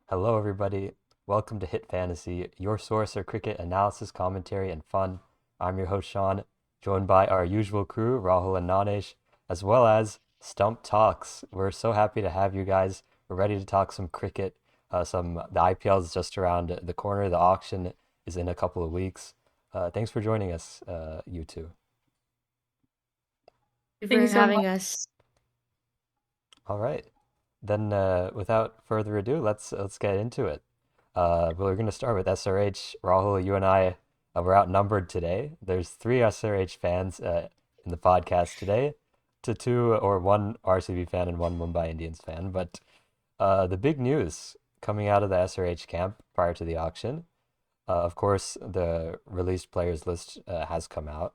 Hello, everybody. Welcome to Hit Fantasy, your source for cricket analysis, commentary, and fun. I'm your host, Sean, joined by our usual crew, Rahul and Nanesh, as well as Stump Talks. We're so happy to have you guys. We're ready to talk some cricket. The IPL is just around the corner. The auction is in a couple of weeks. Thanks for joining us, you two. Thank For you so much. having us. All right. Then, without further ado, let's get into it. We're going to start with SRH. Rahul, you and I we're outnumbered today. There's three SRH fans in the podcast today, to two or one RCB fan and one Mumbai Indians fan. But the big news coming out of the SRH camp prior to the auction, of course, the released players list has come out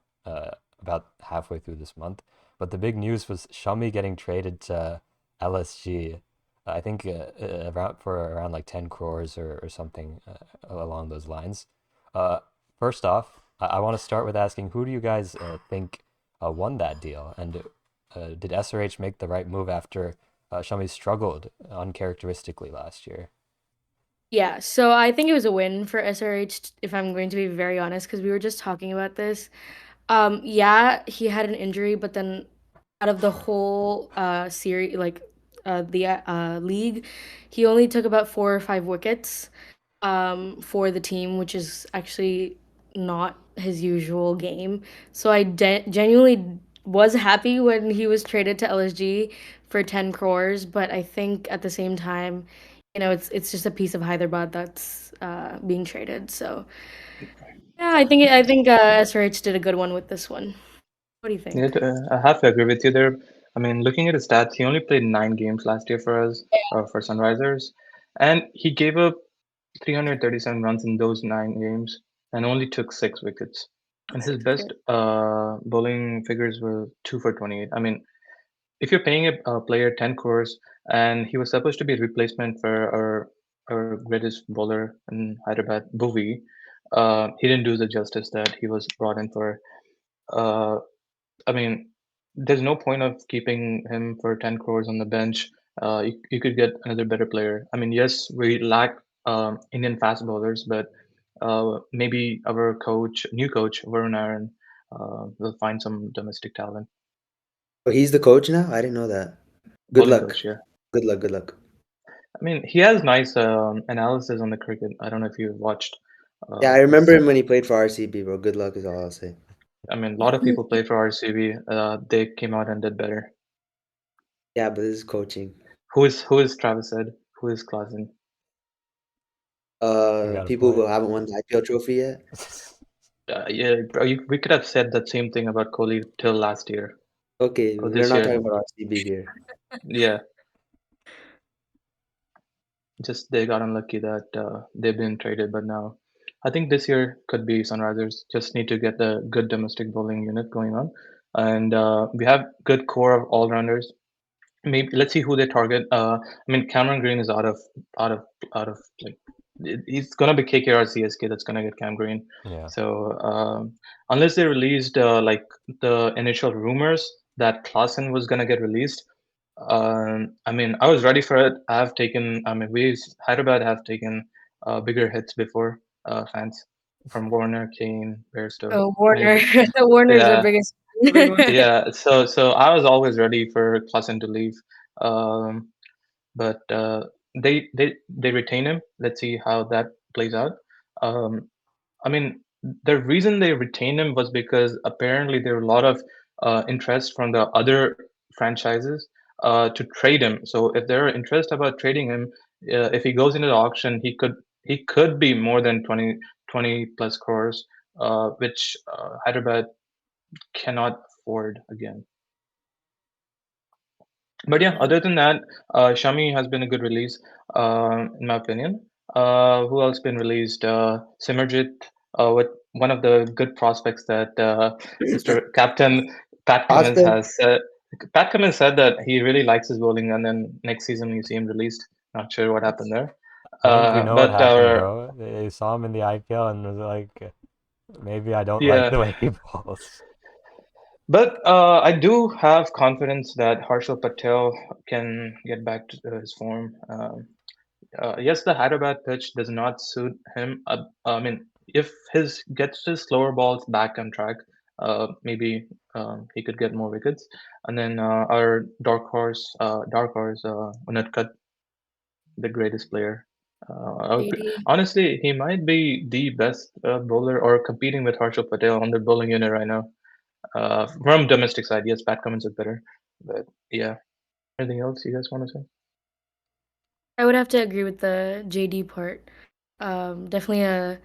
about halfway through this month. But the big news was Shami getting traded to LSG. I think around like 10 crores or something along those lines. Uh, First off, I want to start with asking who do you guys think won that deal? And did SRH make the right move after Shami struggled uncharacteristically last year? Yeah, so I think it was a win for SRH, if I'm going to be very honest, because we were just talking about this. Yeah, he had an injury, but then out of the whole series, like the league, he only took about 4 or 5 wickets for the team, which is actually not his usual game. So I genuinely was happy when he was traded to LSG for 10 crores, but I think at the same time, it's just a piece of Hyderabad that's being traded. So yeah, I think SRH did a good one with this one. What do you Yeah, think? I have to agree with you there. I mean, looking at his stats, he only played 9 games last year for us, for Sunrisers, and he gave up 337 runs in those 9 games and only took 6 wickets. And his 6 wickets. best bowling figures were 2 for 28. I mean, if you're paying a player 10 crores and he was supposed to be a replacement for our greatest bowler in Hyderabad, Bhuvi, he didn't do the justice that he was brought in for. Uh, I mean, there's no point of keeping him for 10 crores on the bench. You could get another better player. I mean, yes, we lack Indian fast bowlers, but maybe our new coach, Varun Aaron, will find some domestic talent. Oh, he's the coach now? I didn't know that. Good Bowling luck. coach, yeah. Good luck. Good luck. I mean, he has nice analysis on the cricket. I don't know if you've watched Yeah, I his. remember him when he played for RCB, bro. Good luck is all I'll say. I mean, a lot of people play for RCB. They came out and did better. Yeah, but this is coaching. Who is Travis said? Who is Klassen? We got a People point. who haven't won the IPL trophy yet. Yeah, bro, we could have said that same thing about Kohli till last year Okay, or we're this not year. talking about RCB here. Yeah, just they got unlucky that they've been traded, but now I think this year could be Sunrisers. Just need to get the good domestic bowling unit going on, and we have good core of all rounders. Maybe let's see who they target. I mean, Cameron Green is out of out of like he's gonna be KKR CSK that's gonna get Cam Green. Yeah. So unless they released like the initial rumors that Klassen was gonna get released, I mean, I was ready for it. I have taken. I mean, we Hyderabad have taken bigger hits before fans from Warner, Kane, Bairstow. Oh, Maybe Warner. The Warner is our yeah, biggest. yeah. So I was always ready for Klassen to leave. Um, but they retain him. Let's see how that plays out. Um, I mean, the reason they retained him was because apparently there were a lot of interest from the other franchises to trade him. So if there are interest about trading him, if he goes into the auction, he could be more than 20 plus crores, which Hyderabad cannot afford again. But yeah, other than that, Shami has been a good release, in my opinion. Who else been released? Simarjit, with one of the good prospects that Mr. Captain Pat Cummins Prospect? has said. Pat Cummins said that he really likes his bowling, and then next season you see him released. Not sure what happened there. I think we know what But happened, our bro. They saw him in the IPL and was like, maybe I don't like yeah, the way he bowls. but I do have confidence that Harshal Patel can get back to his form. Yes, the Hyderabad pitch does not suit him. I mean, if his gets his slower balls back on track, maybe he could get more wickets. And then our dark horse, Unatkat, the greatest player. JD. Honestly, he might be the best bowler or competing with Harshal Patel on the bowling unit right now. From domestic side, yes, Pat Cummins is better, but yeah. Anything else you guys want to say? I would have to agree with the JD part. Definitely a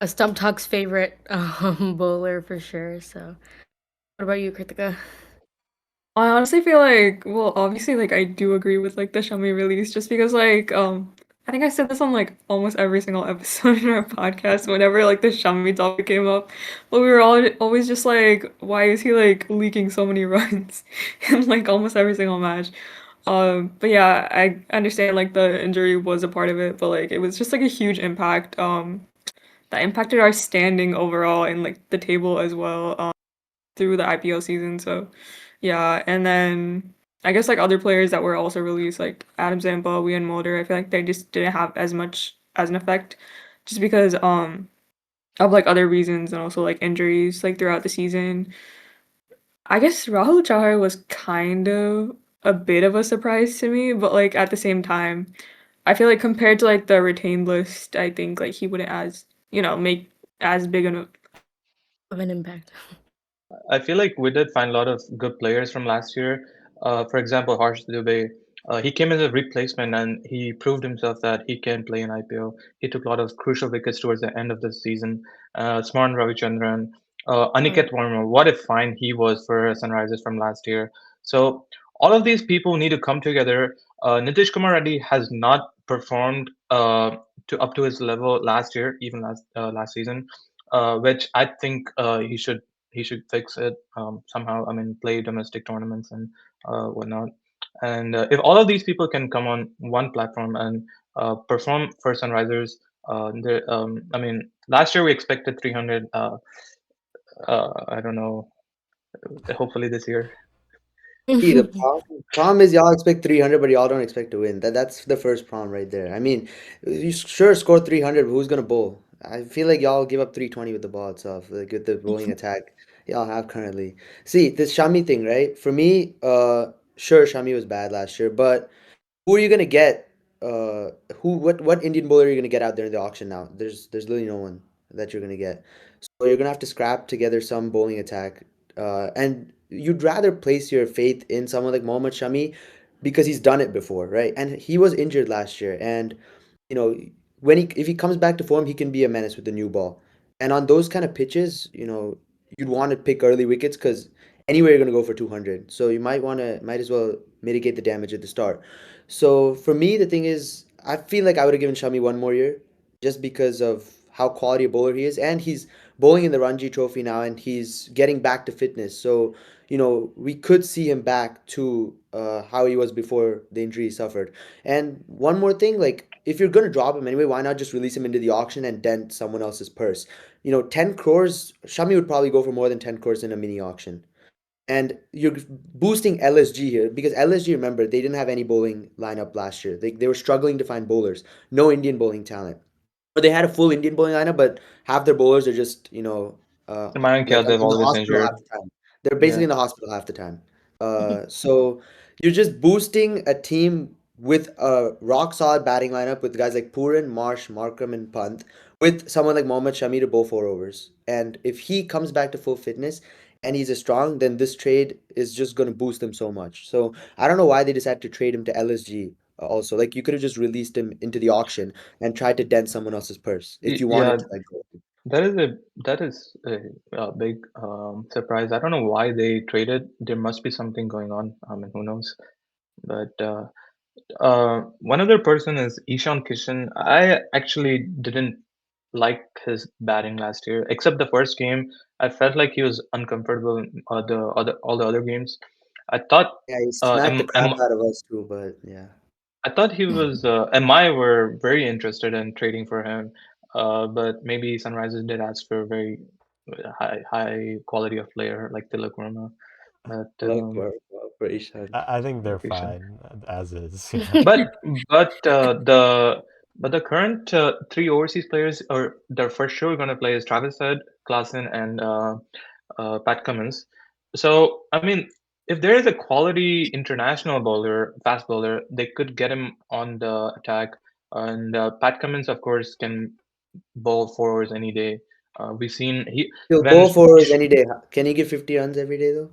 Stump Talk's favorite bowler for sure. So, what about you, Kritika? I honestly feel like, well, obviously, like I do agree with like the Shami release, just because like I think I said this on like almost every single episode in our podcast whenever like the Shami topic came up, but we were all always just like, why is he like leaking so many runs in like almost every single match? But yeah, I understand like the injury was a part of it, but like it was just like a huge impact that impacted our standing overall in like the table as well through the IPL season. So yeah, and then I guess like other players that were also released, like Adam Zampa, Ian Mulder, I feel like they just didn't have as much as an effect, just because of like other reasons and also like injuries like throughout the season. I guess Rahul Chahar was kind of a bit of a surprise to me, but like at the same time, I feel like compared to like the retained list, I think like he wouldn't as make as big an Of an impact. I feel like we did find a lot of good players from last year. For example, Harsh Dubey. He came as a replacement and he proved himself that he can play in IPL. He took a lot of crucial wickets towards the end of the season. Smarn Ravichandran, Mm. Aniket Verma. What a find he was for Sunrisers from last year. So all of these people need to come together. Nitish Kumar Reddy has not performed to up to his level last year, even last season, which I think he should fix it somehow. I mean, play domestic tournaments and whatnot. And if all of these people can come on one platform and perform for Sunrisers, I mean, last year we expected 300. I don't know. Hopefully this year. See, the problem is y'all expect 300, but y'all don't expect to win. That's the first problem right there. I mean, you sure score 300, but who's gonna bowl? I feel like y'all give up 320 with the ball itself, like with the bowling attack y'all have currently. See, this Shami thing, right? For me, sure, Shami was bad last year, but who are you gonna get? What Indian bowler are you gonna get out there in the auction now? There's literally no one that you're gonna get. So you're gonna have to scrap together some bowling attack, and you'd rather place your faith in someone like Mohammad Shami because he's done it before, right? And he was injured last year, and you know when he if he comes back to form, he can be a menace with the new ball. And on those kind of pitches, you'd want to pick early wickets because anywhere you're gonna go for 200, so you might as well mitigate the damage at the start. So for me, the thing is, I feel like I would have given Shami one more year just because of how quality a bowler he is, and he's bowling in the Ranji Trophy now, and he's getting back to fitness. So we could see him back to how he was before the injury he suffered. And one more thing, like if you're gonna drop him anyway, why not just release him into the auction and dent someone else's purse? 10 crores, Shami would probably go for more than 10 crores in a mini auction. And you're boosting LSG here because LSG, remember, they didn't have any bowling lineup last year. They were struggling to find bowlers, no Indian bowling talent. Or they had a full Indian bowling lineup, but half their bowlers are just, Mayank like Yadav in the always hospital injured. half the time. They're Yeah. basically in the hospital half the time. So you're just boosting a team with a rock solid batting lineup with guys like Puran, Marsh, Markram, and Pant, with someone like Mohammad Shami to bowl 4 overs. And if he comes back to full fitness and he's a strong, then this trade is just going to boost him so much. So I don't know why they decided to trade him to LSG. Also, like you could have just released him into the auction and tried to dent someone else's purse if you Yeah, wanted to, like, go. that is a big surprise. I don't know why they traded. There must be something going on. I mean, who knows? But one other person is Ishan Kishan. I actually didn't like his batting last year, except the first game. I felt like he was uncomfortable in all the other games. I thought Yeah, he uh, smacked the M, crap M, out of us too, but yeah. I thought he was MI were very interested in trading for him, but maybe Sunrisers did ask for a very high quality of player like Tilak Verma. But Look, bro. for Ishan. I think they're Location. fine as is. But the current three overseas players, or they're for sure going to play, is Travis Head, Klaassen, and Pat Cummins. So I mean, if there is a quality international bowler, fast bowler, they could get him on the attack. And Pat Cummins, of course, can bowl four overs any day. We've seen he He'll when bowl for us any day. Can he give 50 runs every day though?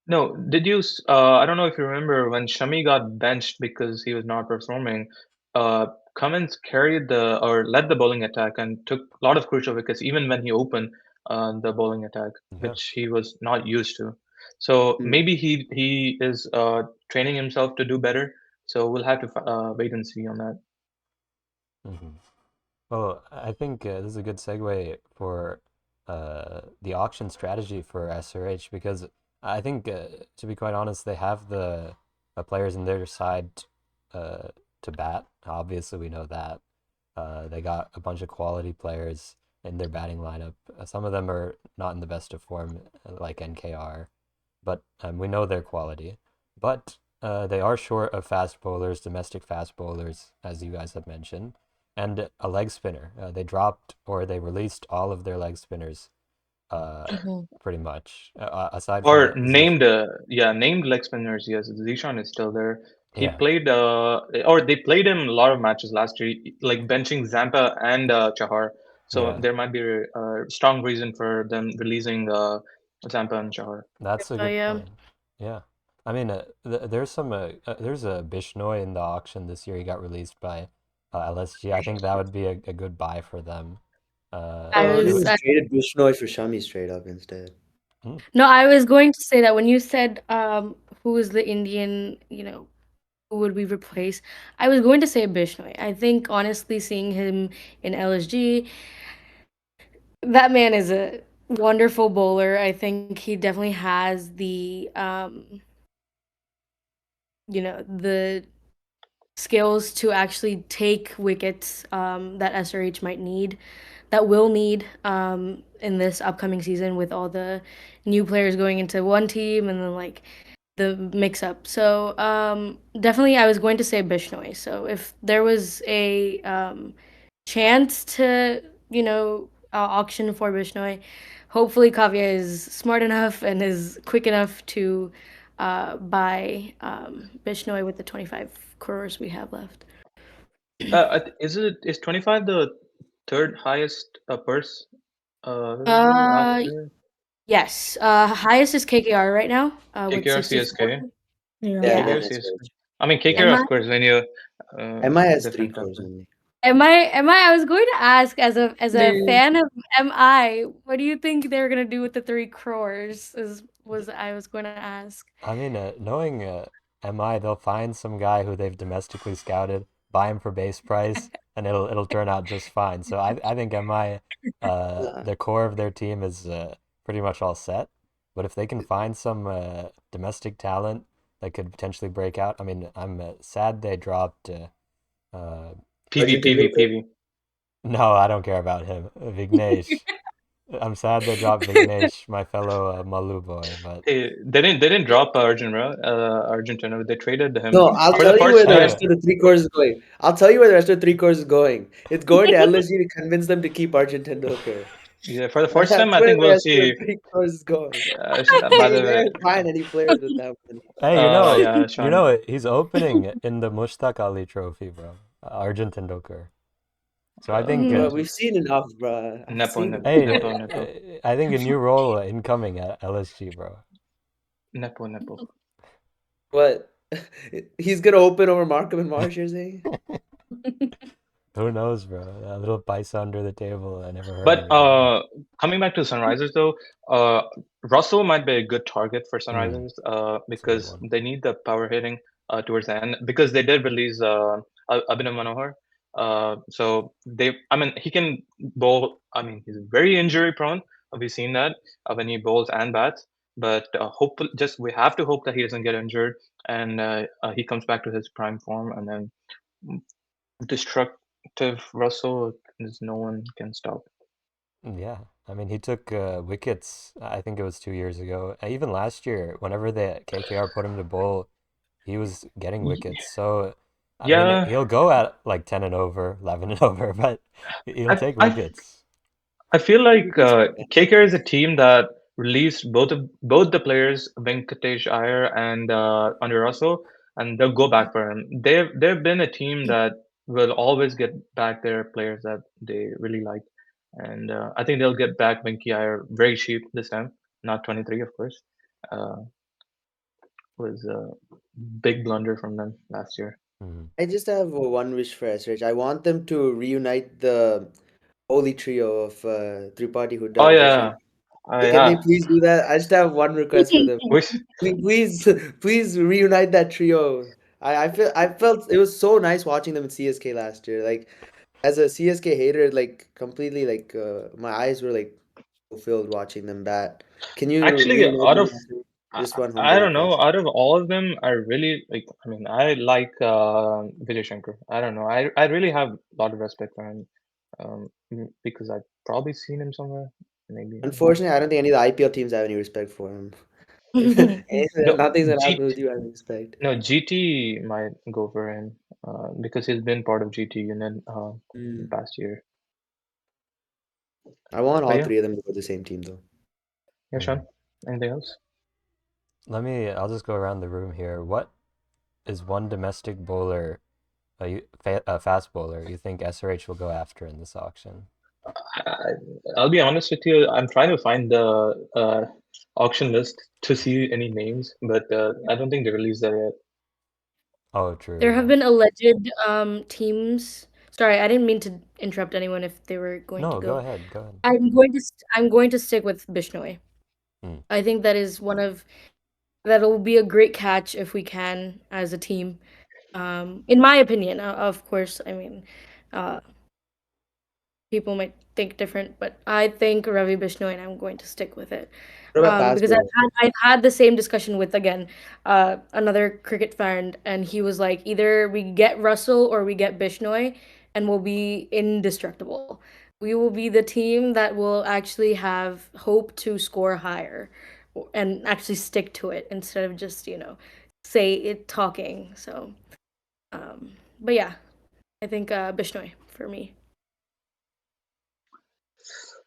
no, did you? I don't know if you remember when Shami got benched because he was not performing. Cummins carried the or led the bowling attack and took a lot of crucial wickets, even when he opened the bowling attack, Yeah. which he was not used to. So Hmm. maybe he is training himself to do better. So we'll have to wait and see on that. hmm Well, I think this is a good segue for the auction strategy for SRH because I think, to be quite honest, they have the players in their side uh, to bat. Obviously, we know that. They got a bunch of quality players in their batting lineup. Some of them are not in the best of form, like NKR, but we know their quality. But they are short of fast bowlers, domestic fast bowlers, as you guys have mentioned, and a leg spinner. They dropped or they released all of their leg spinners, Mhm. pretty much, aside from Or named, Zishan. named leg spinners. Yes, Zishan is still there. He Yeah, played, or they played him a lot of matches last year, like benching Zampa and Chahar. So yeah. there might be a strong reason for them releasing Zampa and Chahar. That's a So good yeah. point. Yeah. I mean, there's some there's a Bishnoi in the auction this year. He got released by LSG. I think that would be a good buy for them. I I It was would, just traded Bishnoi for Shami straight up instead. mm, no, I was going to say that when you said who is the Indian, who would we replace? I was going to say Bishnoi. I think honestly seeing him in LSG, that man is a wonderful bowler. I think he definitely has the skills to actually take wickets that SRH might need, that will need in this upcoming season with all the new players going into one team and then like the mix up. So definitely I was going to say Bishnoi. So if there was a chance to, auction for Bishnoi, hopefully Kavya is smart enough and is quick enough to buy Bishnoi with the 25 crores we have left. Is 25 the third highest purse last Uh, year? yes. Highest is KKR right now with KKR 64. CSK. Yeah. Yeah, Yeah. then KKR CSK. SRH. I mean KKR, Am of I? course, when you MI has 3 different type crores of. only. Am I was going to ask as a They fan of MI, what do you think they're gonna do with the 3 crores? I was going to ask. I mean, knowing MI, they'll find some guy who they've domestically scouted, buy him for base price, and it'll turn out just fine. So I think MI, Nah. the core of their team is pretty much all set. But if they can find some domestic talent that could potentially break out, I mean, I'm sad they dropped. PV Arjun Tendulkar. PV. No, I don't care about him, Vignesh. I'm sad they dropped Vignesh, my fellow Malu boy, but They didn't drop Argentina. They traded him No, I'll for the tell you first where the time. rest of the 3 crores is going. I'll tell you where the rest of the 3 crores is going. It's going to LSG to convince them to keep Arjun Tendulkar. Yeah, for the first time, That's I where think the we'll rest of the see. 3 crores is going. By Hey, the way, man, find any players with that money. hey, yeah, Sean. he's opening in the Mushtaq Ali Trophy, bro. Arjun Tendulkar. So I think, Mhm. Bro, we've seen enough, bro. I've Nepo, seen Nepo, enough. Nepo, hey, Nepo, I think a new role incoming at LSG, bro. Nepo, Nepo. What? He's gonna open over Markham and Marsh, you're saying? Who knows, bro? A little paisa under the table. I never heard But of it. coming back to Sunrisers though, uh, Russell might be a good target for Mm, Sunrisers it's a good because one. they need the power hitting towards the end because they did release Abhinav Manohar. So I mean, he can bowl. I mean, he's very injury prone. We've seen that when he bowls and bats. But hopefully, just we have to hope that he doesn't get injured and he comes back to his prime form, and then destructive Russell is no one can stop. Yeah, I mean, he took wickets. I think it was 2 years ago. Even last year, whenever the KKR put him to bowl, he was getting Y- wickets. So, I mean, Yeah, he'll go at like 10 and over, 11 and over, but he'll I take I wickets. I feel like Wickets are bad. KKR is a team that released both the players, Venkatesh Iyer and Andre Russell, and they'll go back for him. They've been a team that will always get back their players that they really like, and I think they'll get back Venki Iyer very cheap this time, not 23, of course. Uh, was a big blunder from them last year. Mhm. I just have one wish for SRH. I want them to reunite the holy trio of Tripathi, Oh Hooda, and yeah, Vishen. Can they yeah. please do that? I just have one request for them. Wish Please reunite that trio. I felt it was so nice watching them in CSK last year. Like as a CSK hater, like completely like my eyes were like fulfilled watching them bat. Can you actually reunite out them? of I, Just one I humble don't know. request. Out of all of them, I really like. I mean, I like Vijay Shankar. I don't know. I really have a lot of respect for him, because I've probably seen him somewhere. Maybe I don't know. Unfortunately, I don't think any of the IPL teams have any respect for him. No, Nothing's gonna happen G with you having respect. no GT might go for him, because he's been part of GT Union in the Mm. past year. I want But all yeah, three of them to go to the same team though. yeah, Mhm. Sean. Anything else? I'll just go around the room here. What is one domestic bowler, a fast bowler, you think SRH will go after in this auction? I, I'll be honest with you. I'm trying to find the auction list to see any names, but I don't think they released that yet. Oh, true, There have yeah. been alleged teams. Sorry, I didn't mean to interrupt anyone if they were going to No, go go. ahead, go ahead. I'm going to stick with Bishnoi. Mm. I think that is one of that'll be a great catch if we can as a team. In my opinion, of course, I mean, uh, people might think different, but I think Ravi Bishnoi, and I'm going to stick with it. What about fast Because bowler? I've had the same discussion with again another cricket fan, and he was like, either we get Russell or we get Bishnoi, and we'll be indestructible. We will be the team that will actually have hope to score higher, and actually stick to it instead of just say it talking. So, but yeah, I think Bishnoi for me.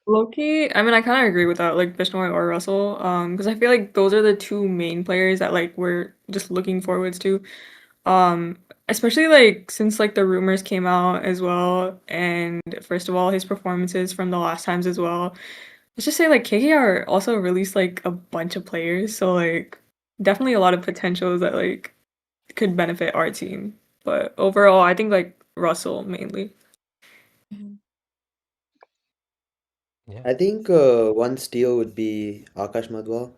Loki, I mean, I kind of agree with that, like Bishnoi or Russell, because I feel like those are the two main players that like we're just looking forwards to. Um, Especially like since like the rumors came out as well, and first of all, his performances from the last times as well. Let's just say like KKR also released like a bunch of players, so like definitely a lot of potentials that like could benefit our team. But overall, I think like Russell mainly. Yeah. I think one steal would be Akash Madwal.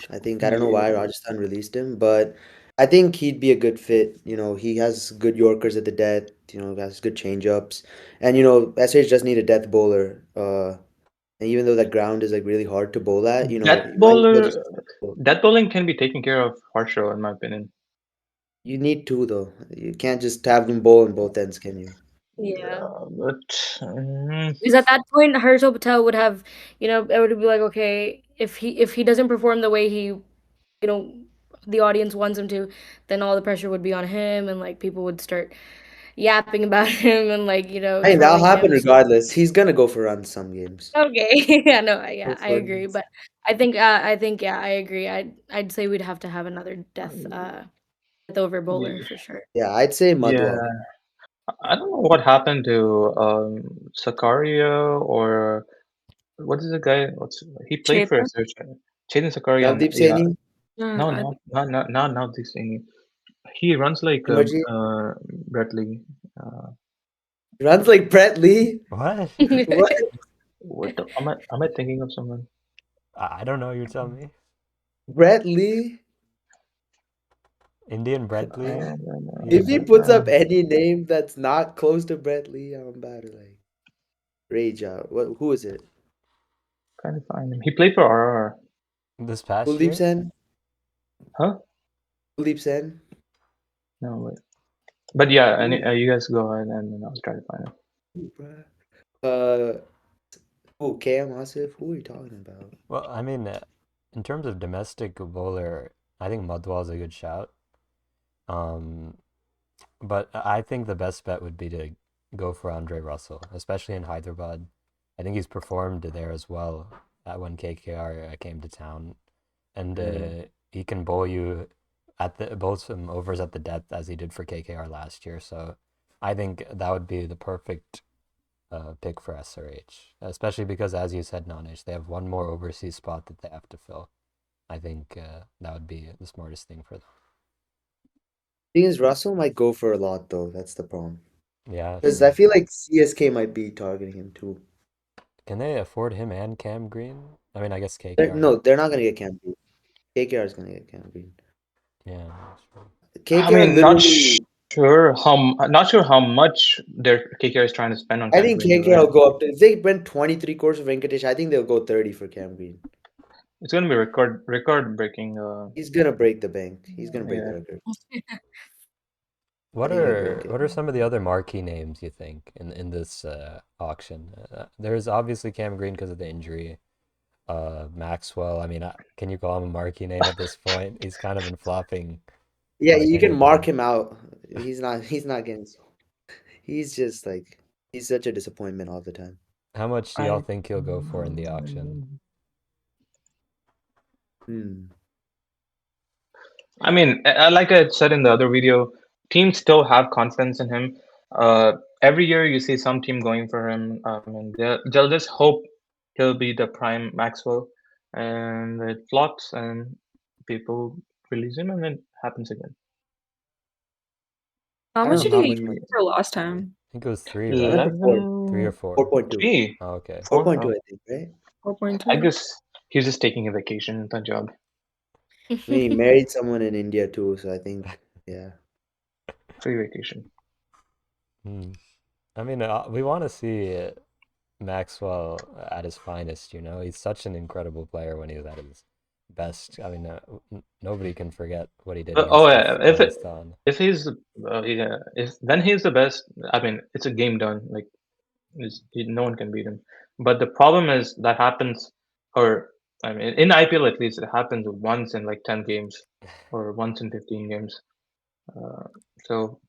I don't know Yeah. why Rajasthan released him, but I think he'd be a good fit. You know, he has good Yorkers at the death. You know, has good change-ups, and you know, SH does need a death bowler. And even though that ground is like really hard to bowl at, you know, Death you might as well bowler, just. death bowling can be taken care of Harshaw, in my opinion. You need two though. You can't just have them bowl on both ends, can you? Yeah. Yeah, but Because at that point, Harshal Patel would have, it would be like, okay, if he doesn't perform the way know, the audience wants him to, then all the pressure would be on him, and like people would start yapping about him and like I mean, that'll trolling happen him. So, regardless. He's gonna go for runs some games. okay, yeah, no, Go yeah, I for agree, runs. but I think, yeah, I agree. I'd say we'd have to have another death over bowler for sure. Yeah, I'd say yeah, Madwal. I don't know what happened to Sakaria, or what is the guy? He played for Chetan? SRH. Chetan Sakaria, Navdeep yeah. Saini, No, I not this thing. He runs like Emerji. Brett Lee. Runs like Brett Lee. What? What? What the, am I thinking of someone? I don't know, you tell me. Brett Lee? Indian Bradley? If He's he puts up any name that's not close to Brett Lee, I'm about to like rage out. What? Who is it? Kind of find him. He played for RR. this past Kuldeep year? Sen? Huh? Kuldeep Sen? No, wait. But yeah, and Who? you guys go ahead and then I'll try to find him. Who, bruh? Uh, Oh, KM Asif, who are you talking about? Well, I mean, in terms of domestic bowler, I think Mudwall's a good shout. Um, but I think the best bet would be to go for Andre Russell, especially in Hyderabad. I think he's performed there as well when KKR came to town, and he can bowl you at the bowl some overs at the depth as he did for KKR last year. So I think that would be the perfect pick for SRH, especially because, as you said, Nanish, they have one more overseas spot that they have to fill. I think that would be the smartest thing for them. Thing is, Russell might go for a lot though. That's the problem. Yeah, Because I true. feel like CSK might be targeting him too. Can they afford him and Cam Green? I mean, I guess No, KKR. they're not gonna get Cam Green. KKR is gonna get Cam Green. Yeah, that's true. I KKR mean, not literally. sure how much their KKR is trying to spend on I Cam think Green, though, KKR right? will go up to. If they went 23 crores for Venkatesh, I think they'll go 30 for Cam Green. It's gonna be record breaking. He's gonna break the bank. He's gonna break the Yeah. record. I What think he'll break are it. what are some of the other marquee names you think in this auction? There's obviously Cam Green because of the injury. Maxwell. I mean, can you call him a marquee name at this point? He's kind of been flopping Yeah, like you can mark anything. him out. He's not. He's not getting. He's just like. He's such a disappointment all the time. How much do y'all I think he'll go for in the auction? Hmm. I mean, like I said in the other video, teams still have confidence in him. Every year you see some team going for him. And they'll just hope he'll be the prime Maxwell, and it flops, and people release him, and it happens again. How I much don't did know how he much go money. for last Yeah. time? I think it was three, He went right? for four. 3 or 11, 4. 4.2. 3, Oh, okay. 4. 4.2, Oh, I think, right? I 4.2. guess he's just taking a vacation, that job. I mean, he married someone in India too, so I think, yeah. Free vacation. Hmm. I mean, we want to see Maxwell at his finest, you know? He's such an incredible player when he's at his best. I mean, nobody can forget what he did Oh against yeah, Afghanistan. if he's yeah, if when he's the best, I mean, it's a game done. Like no one can beat him. But the problem is that happens, or I mean, in IPL at least, it happens once in like 10 games, or once in 15 games. Uh, so,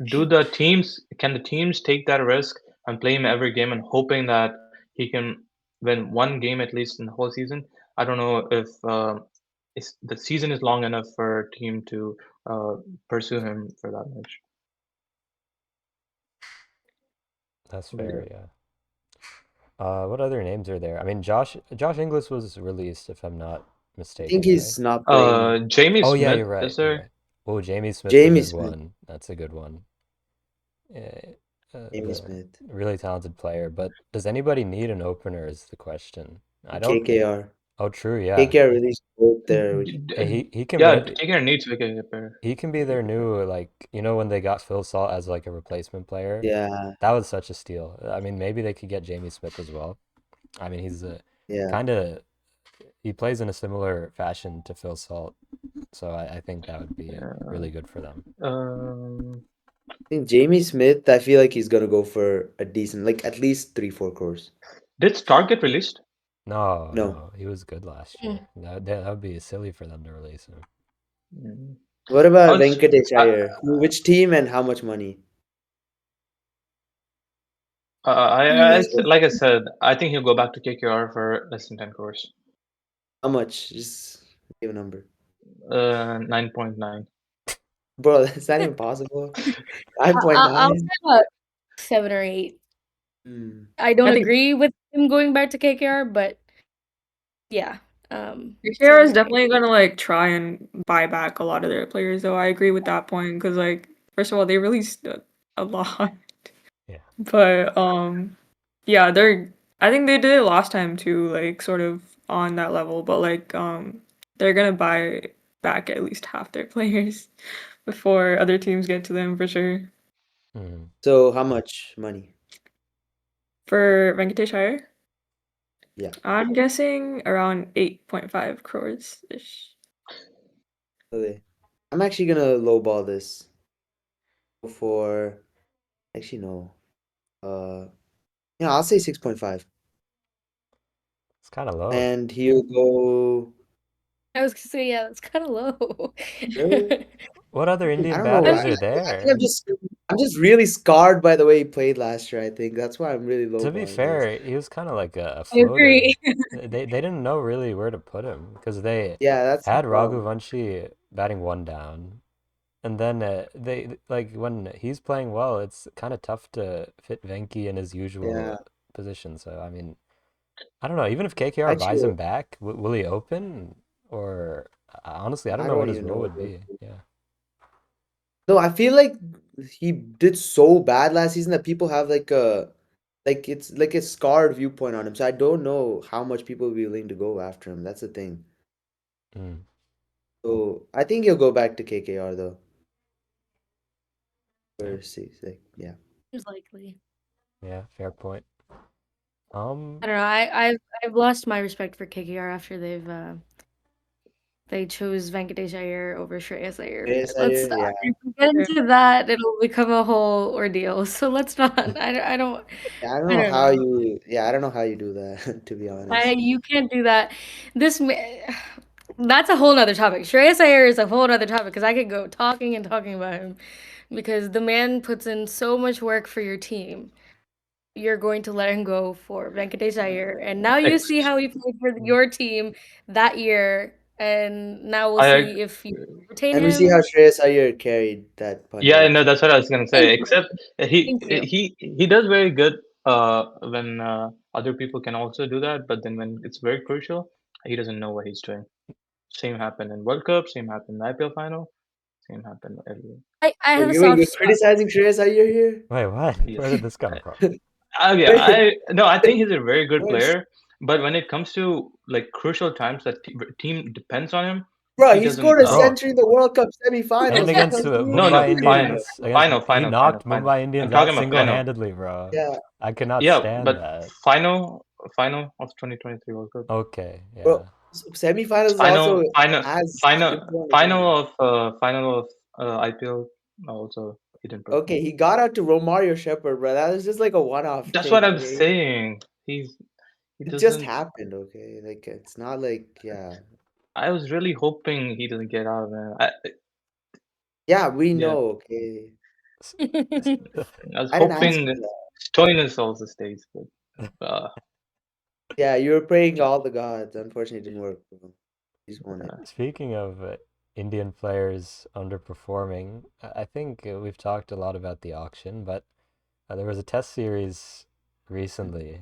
can the teams take that risk and play him every game and hoping that he can win one game at least in the whole season? I don't know if the season is long enough for a team to uh, pursue him for that much. That's Yeah. fair, yeah. What other names are there? I mean, Josh Inglis was released, if I'm not I think mistaken, right? he's not playing. Jamie Oh yeah, Smith you're right. is You're there. right. Oh, Jamie Smith's a Jamie good Smith. one. That's a good one. Uh, Jamie the Smith. really talented player. But does anybody need an opener is the question. I don't. KKR. Oh, true. Yeah. KKR released both their. Hey, he can Yeah, maybe take care needs to get a pair. he can be their new like when they got Phil Salt as like a replacement player. Yeah, That was such a steal. I mean, maybe they could get Jamie Smith as well. I mean, he's a yeah. kind of he plays in a similar fashion to Phil Salt, so I think that would be Yeah. really good for them. I think Jamie Smith, I feel like he's gonna go for a decent, like at least 3-4 crores. Did Star get released? No, No. no, he was good last year. That would be silly for them to release him. Mm. What about I'll s- Venkatesh I, Iyer? Which team and how much money? like I said, I think he'll go back to KKR for less than 10 crores. How much? Just give a number. 9.9. Bro, that's not even possible. I'll 9.9? say about 7 or 8. Hmm. I don't I think agree with him going back to KKR, but yeah. KKR 7 is or 8. definitely gonna like try and buy back a lot of their players, though. I agree with that point because, like, first of all, they released a lot, Yeah. but yeah, I think they did it last time too, like sort of on that level, but like they're gonna buy back at least half their players before other teams get to them for sure. Hmm. So how much money? For Venkatesh Iyer, Yeah. I'm guessing around 8.5 crores ish. Okay. I'm actually gonna lowball this. Go for actually no. Yeah, I'll say 6.5. It's kind of low. And he'll go. I was gonna say, yeah, that's kind of low. Really? What other I Indian don't know. batters Especially are I think there? I'm just really scarred by the way he played last year. I think that's why I'm really To be lowballing this. fair, he was kind of like a I agree. floater. They didn't know really where to put him because they Yeah, that's the had problem. Raghuvanshi batting one down, and then they like when he's playing well, it's kind of tough to fit Venki in his usual Yeah, position. So I mean, I don't know. Even if KKR buys actually, him back, will he open? Or honestly, I don't I know what don't his even role know. would be. Yeah. No, I feel like he did so bad last season that people have like it's like a scarred viewpoint on him. So I don't know how much people will be willing to go after him. That's the thing. Mm, So I think he'll go back to KKR though. yeah. For like yeah. Seems likely. Yeah. Fair point. I don't know. I've lost my respect for KKR after they chose Venkatesh Iyer over Shreyas Iyer. Yes, But let's yeah. not. If we get into that, it'll become a whole ordeal. So let's not. Yeah, I don't I know don't how know. you yeah, I don't know how you do that, to be honest. You can't do that. This ma- that's a whole nother topic. Shreyas Iyer is a whole nother topic because I could go talking and talking about him because the man puts in so much work for your team. You're going to let him go for Venkatesh Iyer, and now you Ex- see how he played for your team that year, and now we'll I see if you retain And we see how him. Shreyas Iyer carried that Yeah, Punjab no, team. that's what I was gonna Thank say. you. Except he Thank you. he does very good when other people can also do that, but then when it's very crucial, he doesn't know what he's doing. Same happened in World Cup, same happened in IPL final, same happened everywhere. I Oh, have a you're soft spot. criticizing Shreyas Iyer here? Wait, what? Where Yes. did this come from? Okay, Wait, I think he's a very good what? player, but when it comes to like crucial times that team depends on him, Bro, he he doesn't. scored a Bro, century in the World Cup and semifinals. What the against hell do you No, mean? no, Mumbai final, Indians, final, he final, final, knocked final. Mumbai I'm Indians out talking about final. single-handedly, bro. Yeah, I could not Yeah, stand but that. final of 2023 World Cup. Okay, bro. yeah. Semifinals is also Final, final, as final, important as that. final of IPL. Also, he didn't Okay, perform. he got out to Romario Shepherd, bro. That was just like a one-off That's what thing, I'm okay? saying. He It just doesn't. happened, okay? Like it's not like yeah. I was really hoping he doesn't get out, man. Yeah, we Yeah, know, okay. S- I was I didn't ask hoping for that. Stoinis also stays, but Yeah, you were praying to all the gods. Unfortunately, it didn't work, bro. He's won it. Speaking of Indian players underperforming, I think we've talked a lot about the auction, but there was a test series recently,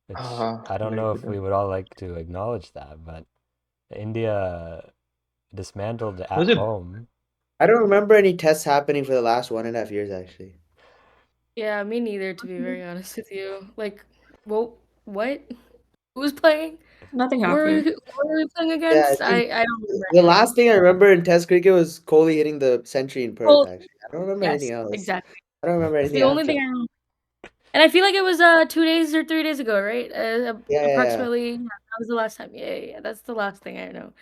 which I don't very know if good. we would all like to acknowledge that, but India dismantled Was at it? home. I don't remember any tests happening for the last 1.5 years, actually. Yeah, me neither, to be very honest with you. Like, well, what? Who was playing? Nothing Who are we, happened. who are we playing Yeah, I against? think I don't remember the any of last it. thing I remember in Test cricket was Kohli hitting the century in Perth, Well, actually. I don't remember yes, anything else. exactly. I don't remember That's anything the only after. thing I remember. And I feel like it was 2 days or 3 days ago, right? Yeah, yeah, yeah. Approximately. Yeah, that was the last time. Yeah, yeah, yeah. That's the last thing I know.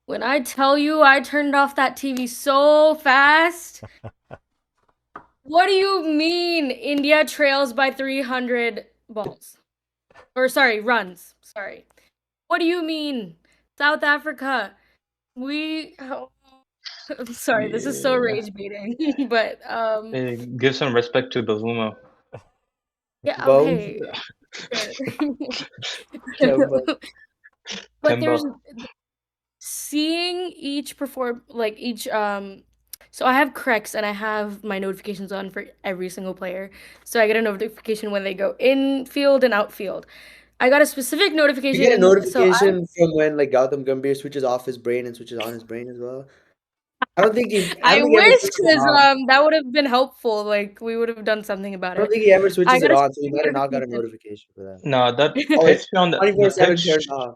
When I tell you I turned off that TV so fast. What do you mean India trails by 300 balls? Or sorry, runs. Sorry. What do you mean? South Africa. Oh, I'm sorry, this is so Yeah. rage baiting. But Give some respect to Bazuma. yeah, Boom. okay. Sure. Chamba. But Temba. there's seeing each perform like each so I have Crex and I have my notifications on for every single player. So I get a notification when they go in field and outfield. I got a specific You get a notification, so notification from when like Gautam Gambhir switches off his brain and switches on his brain as well. I I don't think he ever wish switches it because on. that would have been helpful. Like we would have done something about I don't it. think he ever I switches it got a on, so he specific might have not got a notification. notification for that. No, that Oh, pitch it's on the 24/7 turned off.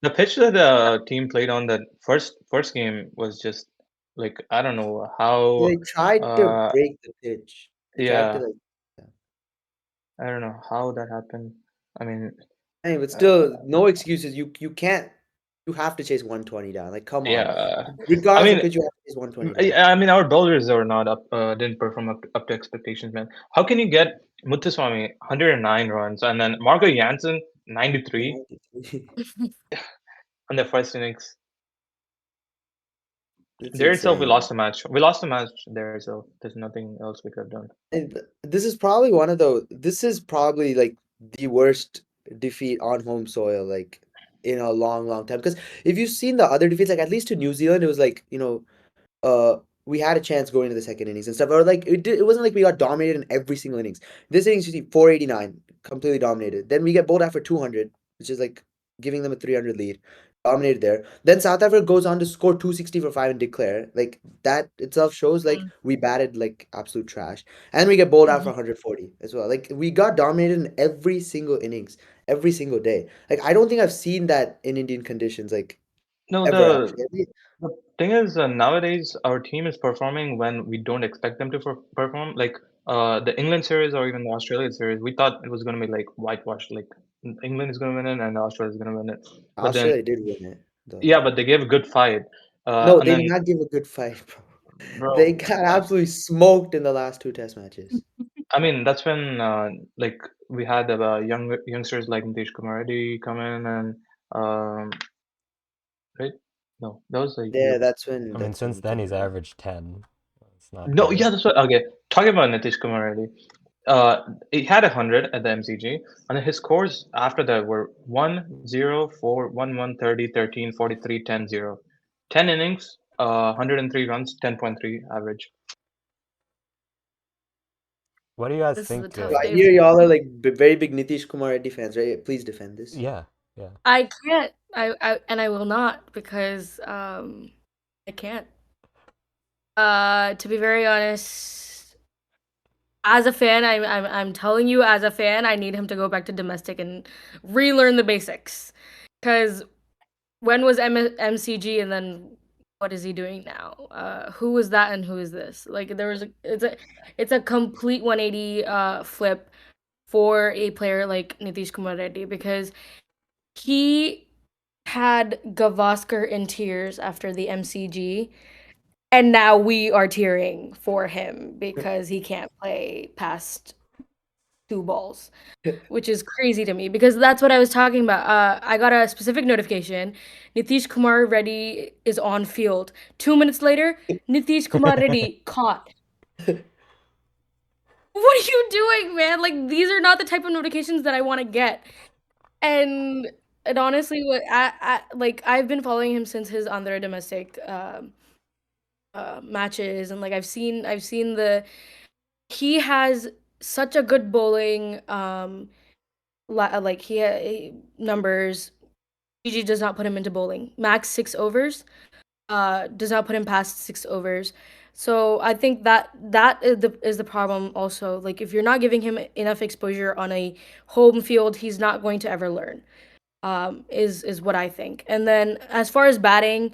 the pitch that the team played on that first game was just like I don't know how They tried to uh break the pitch. They tried to yeah, like yeah. I don't know how that happened. I mean, Hey, but uh, still, no excuses. You can't. You have to chase 120 down. Like, come on. yeah. I Regardless of mean, pitch, you have to chase 120 down. yeah, I mean our bowlers are not didn't perform up to expectations, man. How can you get Muthuswamy 109 runs and then Marco Jansen 93 on the first innings. It's There itself, we insane. lost a match. We lost a match there, so there's nothing else we could have done. And this is probably like the worst defeat on home soil like in a long, long time. Because if you've seen the other defeats, like at least to New Zealand, it was like, we had a chance going to the second innings and stuff. Or like it wasn't like we got dominated in every single innings. This innings you see 489, completely dominated. Then we get bowled after 200, which is like giving them a 300 lead. Dominated there. Then South Africa goes on to score 260 for 5 and declare. Like that itself shows like we batted like absolute trash. And we get bowled out for 140 as well. Like we got dominated in every single innings, every single day. Like I don't think I've seen that in Indian conditions like No, ever actually. the thing is, nowadays our team is performing when we don't expect them to perform. Like the England series or even the Australia series, we thought it was going to be like whitewashed. Like England is going to win it and Australia is going to win it. But then, Australia did win it though. yeah, but they gave a good fight. No, And they then, did not give a good fight, bro. They bro, got absolutely smoked in the last 2 test matches. I mean, that's when like we had youngsters like Nitish Kumar Reddy come in and right? No, that was like Yeah, that's when I mean, since he then came he's in. averaged 10. It's not no, great. yeah, that's what. Okay, talking about Nitish Kumar Reddy. He had 100 at the MCG, and then his scores after that were 1, 0, 4, 1, 1, 30, 13, 43, 10, 0. 10 innings, 103 runs, 10.3 average. What do you guys This is a think? tough I day hear for y'all me. are like very big Nitish Kumar Reddy fans, right? Please defend this. Yeah, yeah. I can't. And I will not because I can't. To be very honest, as a fan, I'm telling you, as a fan, I need him to go back to domestic and relearn the basics. Because when was MCG and then what is he doing now? Who was that and who is this? Like there was it's a complete 180 flip for a player like Nitish Kumar Reddy because he had Gavaskar in tears after the MCG, and now we are tearing for him because he can't play past 2 balls, which is crazy to me because that's what I was talking about. I got a specific notification. Nitish Kumar Reddy is on field. 2 minutes later, Nitish Kumar Reddy caught. What are you doing, man? Like these are not the type of notifications that I want to get. And honestly, what like I've been following him since his Andhra domestic matches, and like I've seen the he has such a good bowling like numbers. GG does not put him into bowling. Max 6 overs. Does not put him past 6 overs. So I think that is the problem also. Like if you're not giving him enough exposure on a home field, he's not going to ever learn. Is what I think. And then as far as batting,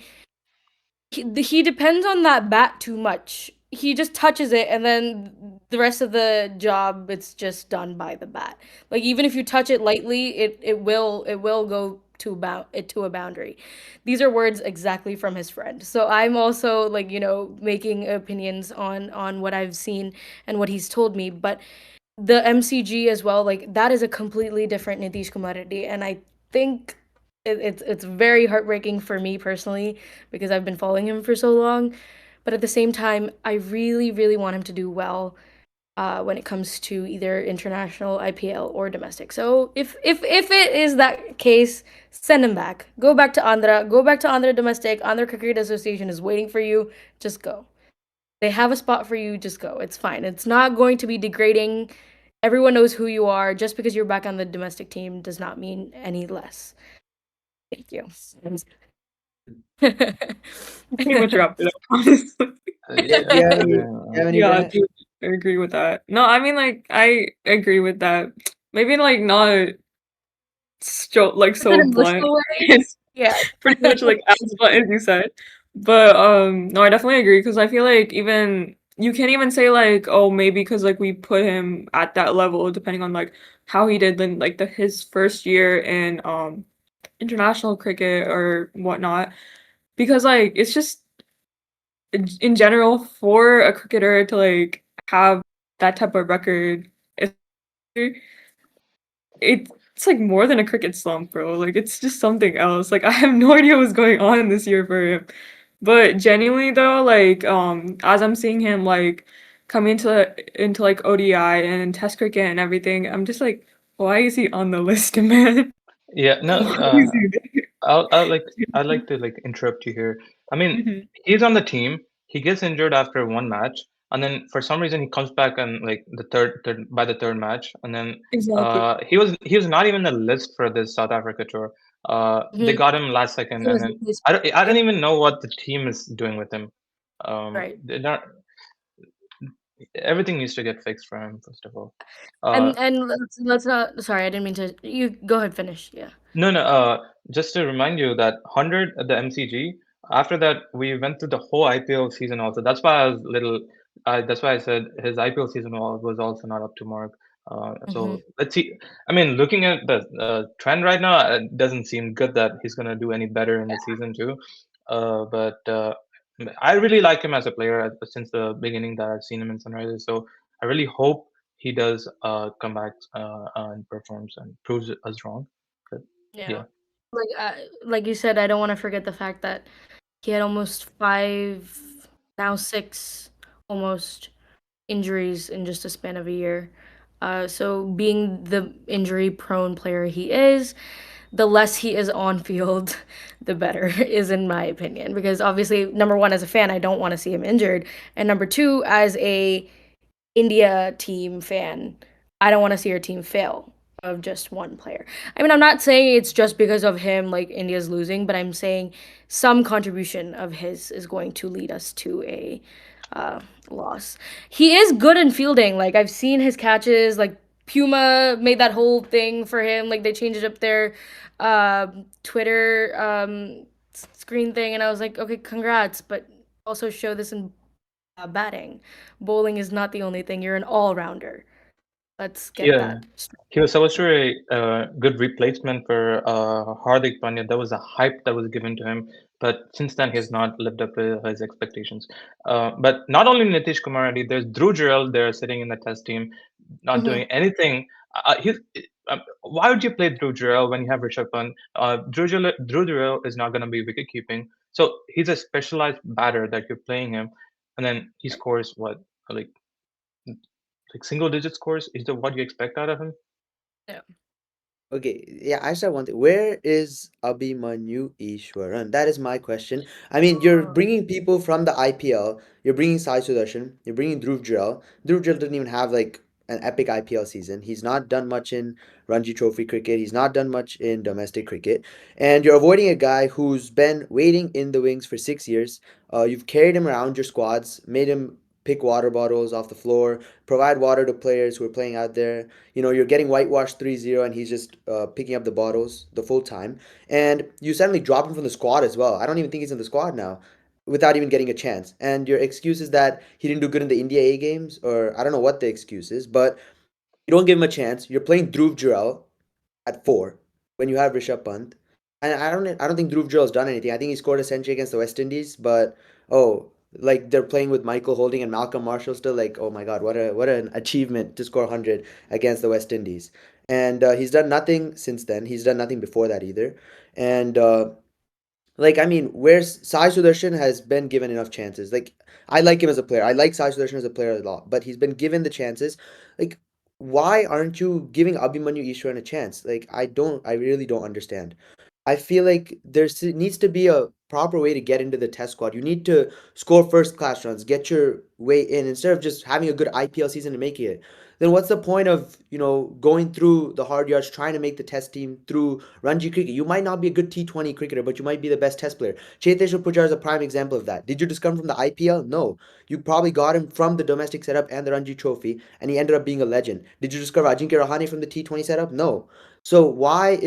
he depends on that bat too much. He just touches it, and then the rest of the job it's just done by the bat. Like even if you touch it lightly, it will go to a boundary. These are words exactly from his friend. So I'm also like making opinions on what I've seen and what he's told me, but the MCG as well, like that is a completely different Nitish Kumar Reddy, and I think it's very heartbreaking for me personally because I've been following him for so long. But at the same time, I really, really want him to do well when it comes to either international, IPL, or domestic. So if it is that case, send him back. Go back to Andhra. Go back to Andhra domestic. Andhra Cricket Association is waiting for you. Just go. They have a spot for you. Just go. It's fine. It's not going to be degrading. Everyone knows who you are. Just because you're back on the domestic team does not mean any less. Thank you. Pretty much wrapped it up, honestly. Yeah, do you have any, Yeah, I Bennett? do agree with that. No, I mean, like, I agree with that. Maybe, like, not like so An blunt. emotional way? It's Yeah. pretty much like as blunt as you said. But no, I definitely agree because I feel like even you can't even say like, oh, maybe because like we put him at that level depending on like how he did in like his first year in international cricket or whatnot. Because like it's just in general for a cricketer to like have that type of record, it's like more than a cricket slump, bro. Like it's just something else. Like I have no idea what's going on this year for him. But genuinely though, like as I'm seeing him like come into like ODI and Test cricket and everything, I'm just like, why is he on the list, man? Yeah, no, Why is he there? I'd like to like interrupt you here. I mean, Mhm. he's on the team. He gets injured after one match, and then for some reason he comes back on like the third by the third match, and then Exactly. he was not even in the list for this South Africa tour. They Mhm. got him last second, He and was then replaced, I don't right? even know what the team is doing with him. Right. They're not everything needs to get fixed for him first of all. Uh, And let's not. Sorry, I didn't mean to. You go ahead, finish. Yeah. No, no. Just to remind you that 100 at the MCG. After that, we went through the whole IPL season also. That's why I was little. That's why I said his IPL season was also not up to mark. Hmm. So let's see. I mean, looking at the trend right now, it doesn't seem good that he's gonna do any better in the season too. But I really like him as a player since the beginning that I've seen him in Sunrisers. So I really hope he does come back and performs and proves us wrong. Yeah. Yeah, Like you said, I don't want to forget the fact that he had almost five, now six, almost injuries in just a span of a year. So being the injury-prone player he is, the less he is on field, the better, is in my opinion. Because obviously, number one, as a fan, I don't want to see him injured, and number two, as a India team fan, I don't want to see our team fail of just one player. I mean, I'm not saying it's just because of him, like India's losing, but I'm saying some contribution of his is going to lead us to a uh, loss. He is good in fielding. Like I've seen his catches. Like Puma made that whole thing for him. Like they changed up their Twitter screen thing, and I was like, okay, congrats, but also show this in batting. Bowling is not the only thing. You're an all-rounder. Let's get yeah. that straight. He was supposed to be a good replacement for Hardik Pandya. There was a hype that was given to him, but since then he has not lived up to his expectations. But not only Nitish Kumar Reddy, there's Dhruv Jurel there sitting in the test team, not doing Mhm. anything. Why would you play Dhruv Jurel when you have Rishabh Pant? Dhruv Jurel is not going to be wicket keeping, so he's a specialized batter that you're playing him, and then he scores what like like single digit scores. Is that what you expect out of him? Yeah. Okay, yeah, I just have one thing. Where is Abhimanyu Ishwaran? That is my question. I mean, you're bringing people from the IPL. You're bringing Sai Sudarshan. You're bringing Dhruv Jurel. Dhruv Jurel didn't even have like an epic IPL season. He's not done much in Ranji Trophy cricket. He's not done much in domestic cricket. And you're avoiding a guy who's been waiting in the wings for 6 years. You've carried him around your squads, made him pick water bottles off the floor, provide water to players who are playing out there. You're getting whitewashed 3-0 and he's just picking up the bottles the full time. And you suddenly drop him from the squad as well. I don't even think he's in the squad now without even getting a chance. And your excuse is that he didn't do good in the India A games, or I don't know what the excuse is, but you don't give him a chance. You're playing Dhruv Jurel at four when you have Rishabh Pant. And I don't think Dhruv Jurel's done anything. I think he scored a century against the West Indies, but oh, like they're playing with Michael Holding and Malcolm Marshall still. Like, oh my God, what an achievement to score 100 against the West Indies. And he's done nothing since then. He's done nothing before that either. And like, I mean, where's Sai Sudarshan has been given enough chances. Like, I like him as a player. I like Sai Sudarshan as a player a lot, but he's been given the chances. Like, why aren't you giving Abhimanyu Ishwaran a chance? Like, I really don't understand. I feel like needs to be a proper way to get into the test squad. You need to score first class runs, get your way in instead of just having a good IPL season to make it. Then what's the point of, going through the hard yards trying to make the test team through Ranji cricket? You might not be a good T20 cricketer, but you might be the best test player. Cheteshwar Pujara is a prime example of that. Did you just come from the IPL? No. You probably got him from the domestic setup and the Ranji Trophy, and he ended up being a legend. Did you discover Ajinkya Rahane from the T20 setup? No. So why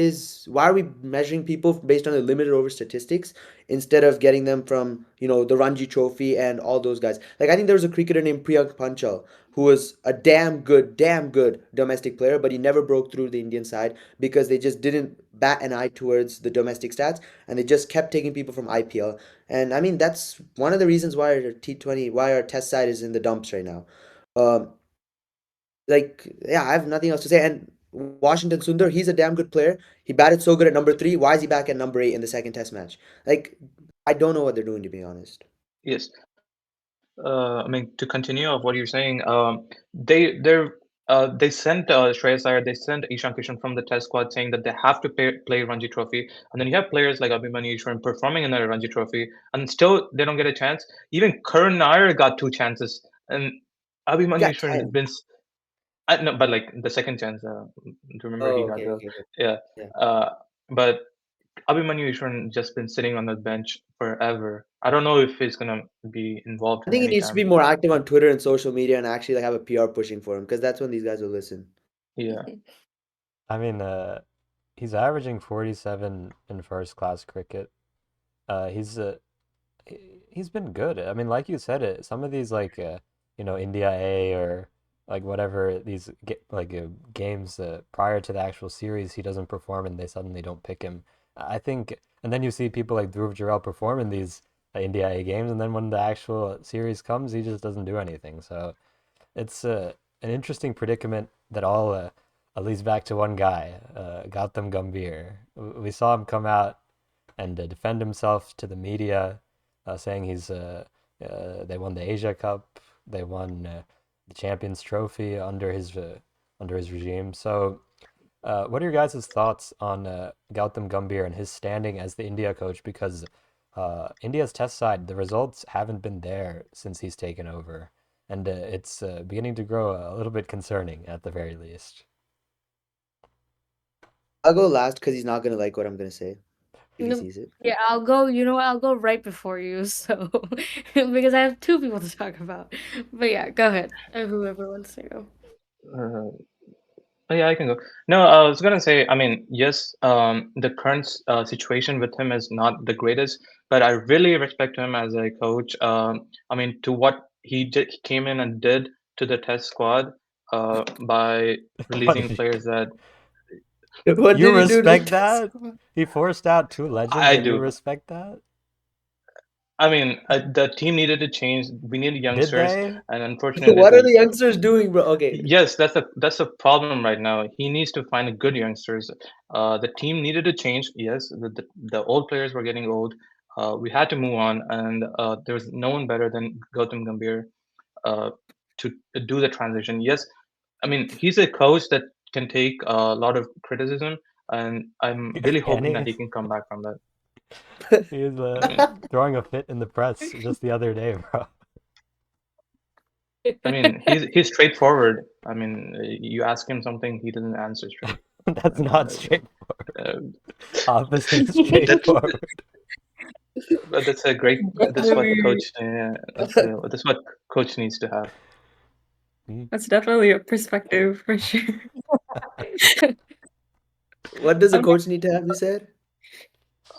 are we measuring people based on the limited over statistics instead of getting them from the Ranji Trophy and all those guys? Like I think there was a cricketer named Priyank Panchal who was a damn good domestic player, but he never broke through the Indian side because they just didn't bat an eye towards the domestic stats and they just kept taking people from IPL. And I mean that's one of the reasons why our T20, why our test side is in the dumps right now. Um, like yeah, I have nothing else to say. And Washington Sundar, he's a damn good player. He batted so good at number 3. Why is he back at number 8 in the second test match? Like, I don't know what they're doing, to be honest. Yes. I mean, to continue of what you're saying, they sent Shreyas Iyer, they sent Ishan Kishan from the test squad saying that they have to play Ranji Trophy, and then you have players like Abhimanyu Ishwaran performing in the Ranji Trophy, and still they don't get a chance. Even Karan Nair got 2 chances, and Abhimanyu Yeah, Ishwaran 10. been no, but like the second chance. Remember he Oh, got okay, the okay, okay. yeah, Yeah. but Abhimanyu Ishwaran just been sitting on the bench forever. I don't know if he's gonna be involved I in think he any needs to time. be more active on Twitter and social media and actually like have a PR pushing for him because that's when these guys will listen. Yeah. I mean, he's averaging 47 in first class cricket. He's he's been good. I mean, like you said, some of these like India A or like whatever these games prior to the actual series, he doesn't perform and they suddenly don't pick him. I think, and then you see people like Dhruv Jurel perform in these India A games, and then when the actual series comes, he just doesn't do anything. So it's an interesting predicament that all leads back to one guy, Gautam Gambhir. We saw him come out and defend himself to the media, saying they won the Asia Cup, they won the Champions Trophy under his regime. So, what are your guys' thoughts on Gautam Gambhir and his standing as the India coach? Because India's test side, the results haven't been there since he's taken over, and it's beginning to grow a little bit concerning at the very least. I'll go last because he's not gonna like what I'm gonna say if he No, sees it. yeah, I'll go. You know what? I'll go right before you, so because I have 2 people to talk about. But yeah, go ahead. Whoever wants to go. Yeah, I can go. No, I was gonna say, I mean, yes, the current situation with him is not the greatest, but I really respect him as a coach. I mean, to what he came in and did to the test squad, by What did releasing he players that What You did he do to the respect test that? squad? He forced out 2 legends I and you do. respect that? I mean, the team needed to change. We need Did youngsters, they? and unfortunately, What are the youngsters doing, bro? Okay. yes, that's a problem right now. He needs to find good youngsters. The team needed to change. Yes, the old players were getting old. We had to move on, and there was no one better than Gautam Gambhir uh, to do the transition. Yes, I mean he's a coach that can take a lot of criticism, and I'm really Can hoping that he? he can come back from that. He was I mean, throwing a fit in the press just the other day, bro. he's straightforward. I mean, you ask him something, he doesn't answer straight. That's not straightforward. Uh, Opposite that straightforward. But that's a great. That's what Definitely, coach. That's what coach needs to have. that's definitely a perspective for sure. What does a I'm coach need to have, you said?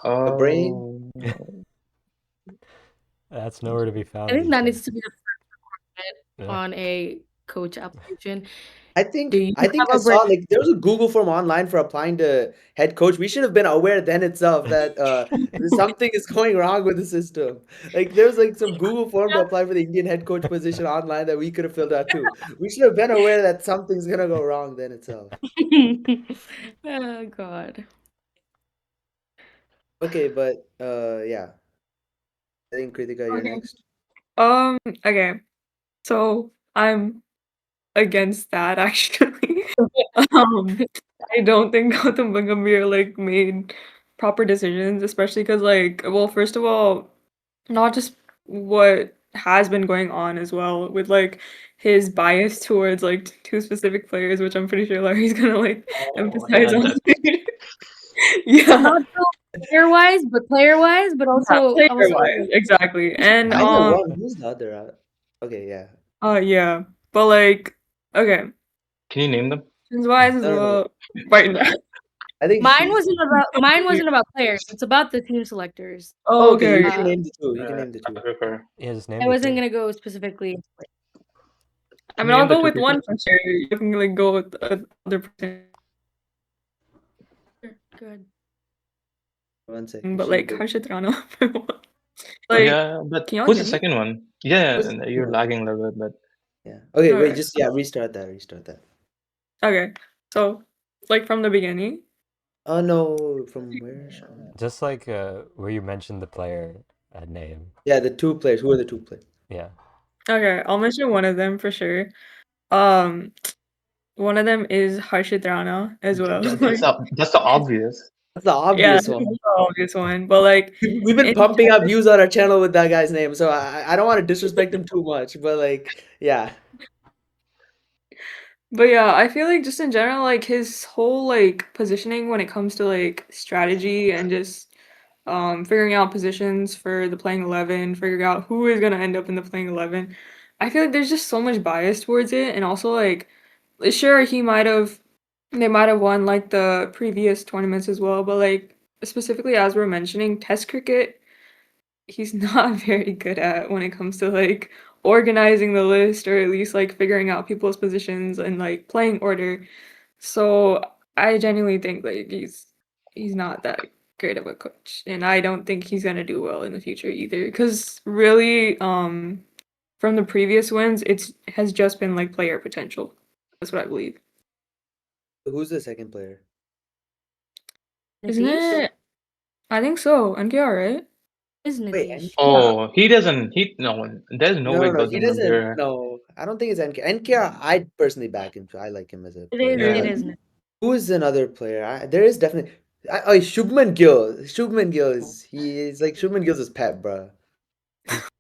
A brain? Oh, That's nowhere to be I found think these that days. needs to be the Yeah. on a coach application. I Do think you I think have I a saw brain? like there was a Google form online for applying to head coach. We should have been aware then itself that something is going wrong with the system. Like there's like some Google form to apply for the Indian head coach position online that we could have filled out too. We should have been aware that something's gonna go wrong then itself. Oh God. Okay, but yeah. I think Kritika, you're okay. next. Okay. So I'm against that actually. Um, I don't think Gautam Gambhir like made proper decisions, especially because like, well, first of all, not just what has been going on as well with like his bias towards like 2 specific players, which I'm pretty sure Larry's gonna like oh, emphasize yeah. on. That, Yeah, Not so player-wise, but yeah, also player-wise, exactly. And Either one. Who's the other? Okay, yeah. yeah, but like, okay, can you name them? wise as No, no, no. well. Right now. I think mine wasn't about players. It's about the team selectors. Oh, oh, okay, okay, you okay. can name the two. You can name the I two. prefer. Yeah, just I name the wasn't two. gonna go specifically. I Can mean, you I'll name the go two with people? one for sure. You can like go with the other person, Good. 1 second. but She like did. Harshit Rana. Like, Yeah, but can y'all who's hear the me? second one? Yeah, Who's the and second you're one? lagging a little bit, but Yeah. Okay, wait, Okay, just yeah, restart that. Restart that. okay. So like from the beginning? Oh no, from where? Just like where you mentioned the player name. Yeah, the two players. Who are the two players? Yeah. Okay, I'll mention one of them for sure. Um, one of them is Harshit Rana as well. That's the obvious. That's the Yeah, obvious that's one. the obvious one. But like, We've been in pumping up views on our channel with that guy's name, so I don't want to disrespect him too much, but like, yeah. But yeah, I feel like just in general, like his whole like positioning when it comes to like strategy and just figuring out positions for the playing 11, figuring out who is gonna end up in the playing 11. I feel like there's just so much bias towards it, and also like, sure they might have won like the previous tournaments as well, but like specifically as we're mentioning, Test cricket he's not very good at when it comes to like organizing the list or at least like figuring out people's positions and like playing order. So I genuinely think like he's not that great of a coach, and I don't think he's gonna do well in the future either. Because really, from the previous wins, it's has just been like player potential. That's what I believe. Who's the second player? Isn't Nitish? it? I think so. NKR, right? Is Wait, Nitish. Oh, he doesn't. No, there's no way no, he Gautam doesn't. Gambhir. No, I don't think it's NK. NK, I personally back him. I like him as a It player. is. Yeah. It is. Nitish. Who is another player? There is definitely. Oh, Shubman Gill. Shubman Gill is like Shubman Gill's his pet, bro.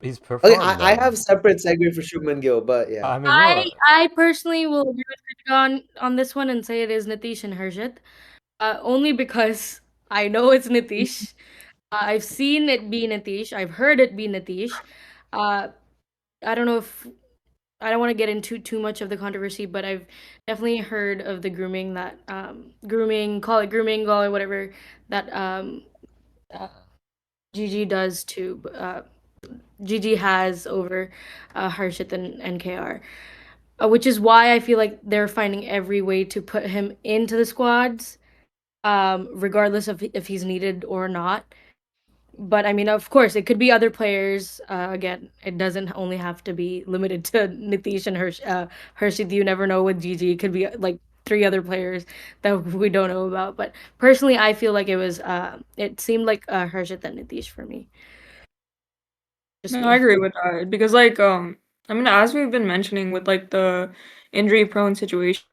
He's Okay, performed I though. have separate segue for Shubman Gill, but yeah. I mean, no. I personally will agree with Kritika on this one and say it is Nitish and Harshit. Only because I know it's Nitish. I've seen it be Nitish. I've heard it be Nitish. Uh, I don't know if I don't want to get into too much of the controversy, but I've definitely heard of the grooming that grooming, call it whatever that uh, Gigi does to Gigi has over Harshit and NKR. Which is why I feel like they're finding every way to put him into the squads, regardless of if he's needed or not. But I mean, of course, it could be other players. Again, it doesn't only have to be limited to Nitish and Hershey. You never know with Gigi. It could be like three other players that we don't know about. But personally, I feel like it seemed like Hershey and Nitish for me. Just No, me. I agree with that because like I mean as we've been mentioning with like the injury prone situation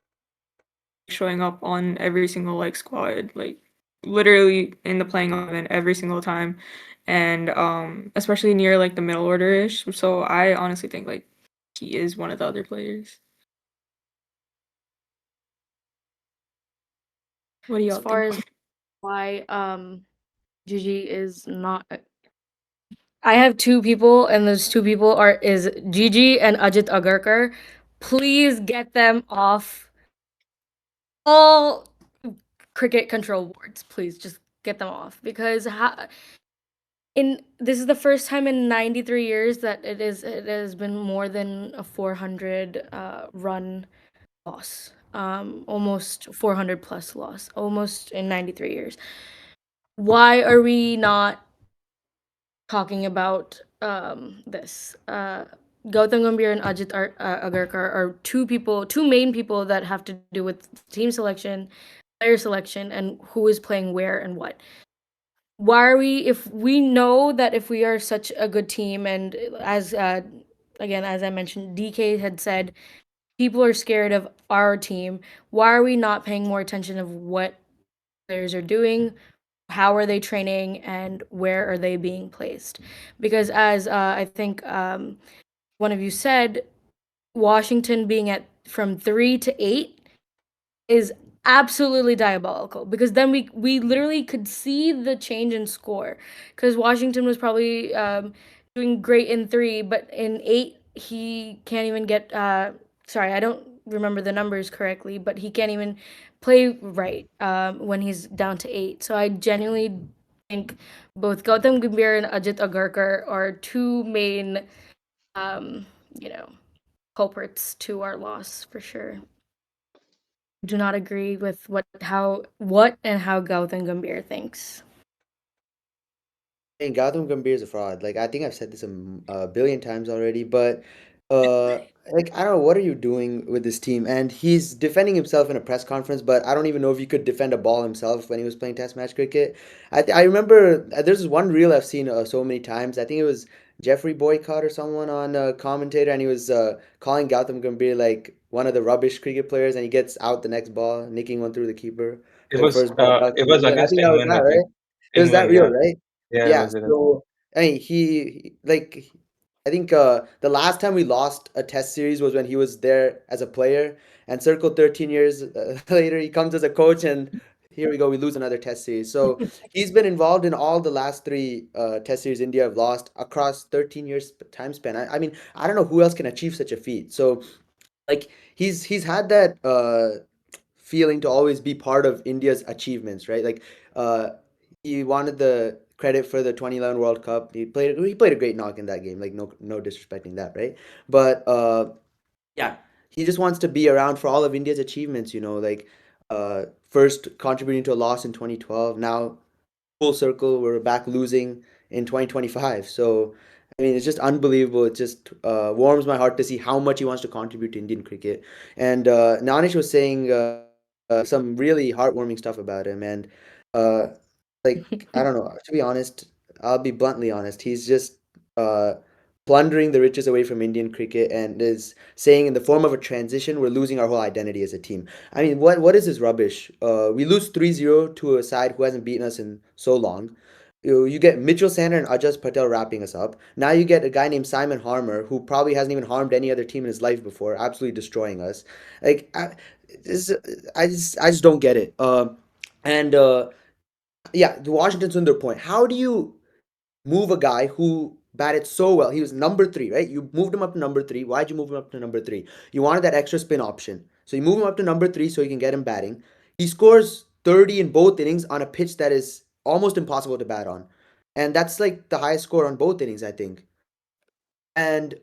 showing up on every single like squad, like literally in the playing 11 every single time, and especially near like the middle order ish. So I honestly think like he is one of the other players. What do As y'all far think? as why Gigi is not, I have two people, and those two people is Gigi and Ajit Agarkar. Please get them off all cricket control boards. Please just get them off because in this is the first time in 93 years that it has been more than a 400 run loss. Almost 400 plus loss. Almost in 93 years. Why are we not talking about this? Gautam Gambhir and Agarkar are two main people that have to do with team selection, player selection, and who is playing where and what. Why are we, if we know that if we are such a good team, and as again, as I mentioned, DK had said, people are scared of our team. Why are we not paying more attention of what players are doing? How are they training and where are they being placed? Because as I think one of you said, Washington being at from 3 to 8 is absolutely diabolical because then we literally could see the change in score because Washington was probably doing great in 3, but in 8 he can't even get sorry, I don't remember the numbers correctly, but he can't even play right when he's down to 8. So I genuinely think both Gautam Gambhir and Ajit Agarkar are two main um, you know, culprits to our loss for sure. Do not agree with what and how Gautam Gambhir thinks. And Gautam Gambhir is a fraud. Like I think I've said this a billion times already, but like I don't know what are you doing with this team? And he's defending himself in a press conference, but I don't even know if he could defend a ball himself when he was playing Test match cricket. I remember there's this one reel I've seen so many times. I think it was Jeffrey Boycott or someone on commentator, and he was calling Gautam Gambhir like one of the rubbish cricket players, and he gets out the next ball, nicking one through the keeper It for the was first ball duck. it was I against think that was England, that, I think. right? It was that England, reel, yeah. right? Yeah, it Yeah. was it. So I mean, like I think the last time we lost a test series was when he was there as a player, and circle 13 years later, he comes as a coach, and here we go, we lose another test series. So he's been involved in all the last three test series India have lost across 13 years time span. I mean, I don't know who else can achieve such a feat. So like he's had that feeling to always be part of India's achievements, right? Like uh, he wanted the credit for the 2011 World Cup. He played a great knock in that game. Like no disrespecting that, right? But yeah, he just wants to be around for all of India's achievements. Like first contributing to a loss in 2012. Now full circle, we're back losing in 2025. So, I mean, it's just unbelievable. It just warms my heart to see how much he wants to contribute to Indian cricket. And Nanish was saying some really heartwarming stuff about him. And uh, like, I don't know, to be honest, I'll be bluntly honest. He's just uh, plundering the riches away from Indian cricket and is saying, in the form of a transition, we're losing our whole identity as a team. I mean, what is this rubbish? We lose 3-0 to a side who hasn't beaten us in so long. You get Mitchell Sander and Ajaz Patel wrapping us up. Now you get a guy named Simon Harmer who probably hasn't even harmed any other team in his life before, absolutely destroying us. Like this, I just don't get it. And yeah, the Washington Sundar point. How do you move a guy who batted so well? He was number three, right? You moved him up to number three. Why'd you move him up to number three? You wanted that extra spin option. So you move him up to number three so you can get him batting. He scores 30 in both innings on a pitch that is almost impossible to bat on. And that's like the highest score on both innings, I think. And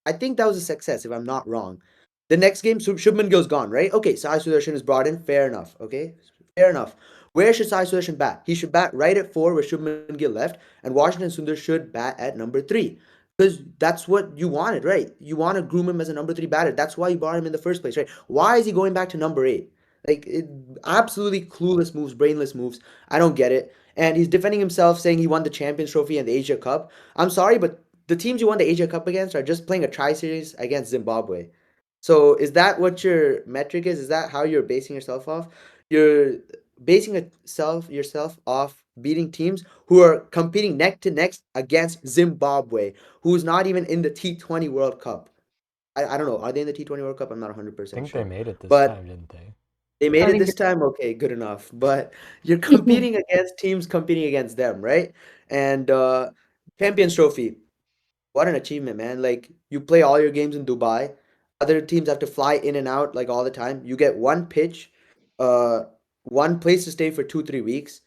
I think that was a success, if I'm not wrong. The next game, Shubman Gill's gone, right? Okay, Sai Sudarshan is brought in. Fair enough. Okay, fair enough. Where should Sai Sudarshan bat? He should bat right at four, where Shubman Gill left, and Washington Sundar should bat at number three, because that's what you wanted, right? You want to groom him as a number three batter. That's why you brought him in the first place, right? Why is he going back to number eight? Like, absolutely clueless moves, brainless moves. I don't get it. And he's defending himself, saying he won the Champions Trophy and the Asia Cup. I'm sorry, but the teams you won the Asia Cup against are just playing a tri-series against Zimbabwe. So is that what your metric is? Is that how you're basing yourself off? You're basing yourself off beating teams who are competing neck to neck against Zimbabwe, who's not even in the T20 World Cup. I don't know. Are they in the T20 World Cup? I'm not I 100% think they sure. made it this But time, didn't they? they made I it think this time. Okay, good enough. But you're competing against teams competing against them, right? And Champions Trophy, what an achievement, man. Like, you play all your games in Dubai. Other teams have to fly in and out like all the time. You get one pitch, uh, one place to stay for 2-3 weeks.